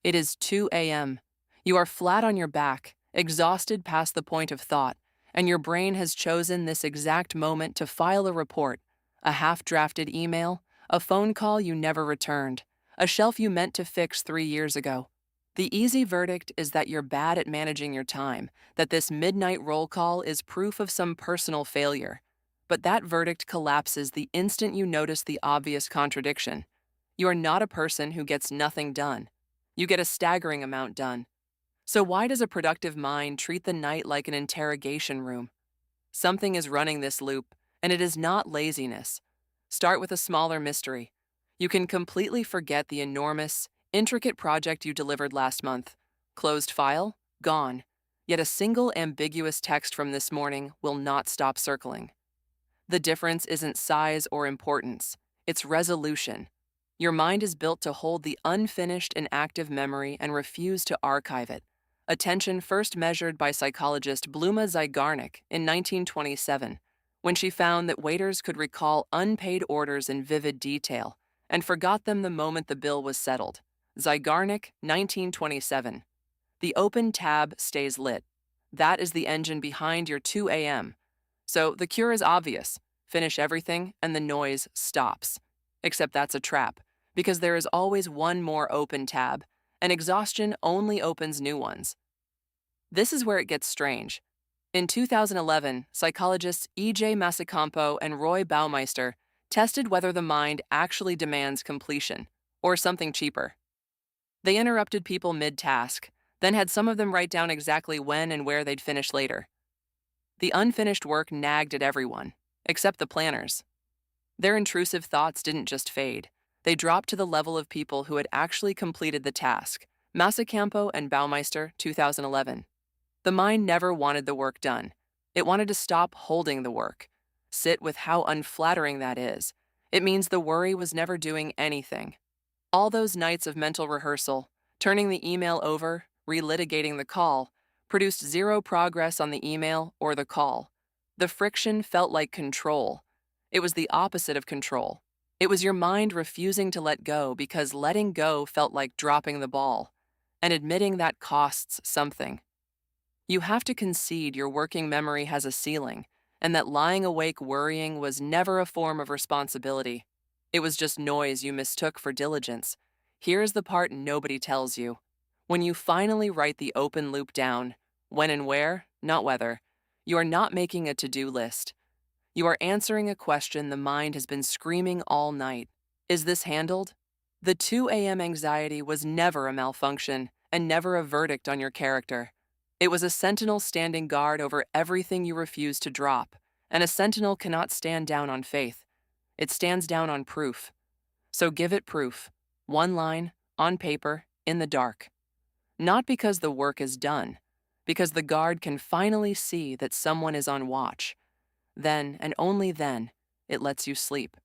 It is 2 a.m. You are flat on your back, exhausted past the point of thought, and your brain has chosen this exact moment to file a report, a half-drafted email, a phone call you never returned, a shelf you meant to fix 3 years ago. The easy verdict is that you're bad at managing your time, that this midnight roll call is proof of some personal failure. But that verdict collapses the instant you notice the obvious contradiction. You are not a person who gets nothing done. You get a staggering amount done. So why does a productive mind treat the night like an interrogation room? Something is running this loop, and it is not laziness. Start with a smaller mystery. You can completely forget the enormous, intricate project you delivered last month. Closed file? Gone. Yet a single ambiguous text from this morning will not stop circling. The difference isn't size or importance, it's resolution. Your mind is built to hold the unfinished in active memory and refuse to archive it. Attention first measured by psychologist Bluma Zygarnik in 1927, when she found that waiters could recall unpaid orders in vivid detail and forgot them the moment the bill was settled. Zygarnik, 1927. The open tab stays lit. That is the engine behind your 2 a.m. So the cure is obvious. Finish everything and the noise stops. Except that's a trap, because there is always one more open tab, and exhaustion only opens new ones. This is where it gets strange. In 2011, psychologists E.J. Masacampo and Roy Baumeister tested whether the mind actually demands completion, or something cheaper. They interrupted people mid-task, then had some of them write down exactly when and where they'd finish later. The unfinished work nagged at everyone, except the planners. Their intrusive thoughts didn't just fade. They dropped to the level of people who had actually completed the task. Masacampo and Baumeister, 2011. The mind never wanted the work done. It wanted to stop holding the work. Sit with how unflattering that is. It means the worry was never doing anything. All those nights of mental rehearsal, turning the email over, relitigating the call, produced zero progress on the email or the call. The friction felt like control. It was the opposite of control. It was your mind refusing to let go because letting go felt like dropping the ball, and admitting that costs something. You have to concede your working memory has a ceiling, and that lying awake worrying was never a form of responsibility. It was just noise you mistook for diligence. Here's the part nobody tells you. When you finally write the open loop down, when and where, not whether, you are not making a to-do list. You are answering a question the mind has been screaming all night. Is this handled? The 2 a.m. anxiety was never a malfunction and never a verdict on your character. It was a sentinel standing guard over everything you refused to drop, and a sentinel cannot stand down on faith. It stands down on proof. So give it proof. One line, on paper, in the dark. Not because the work is done, because the guard can finally see that someone is on watch. Then, and only then, it lets you sleep.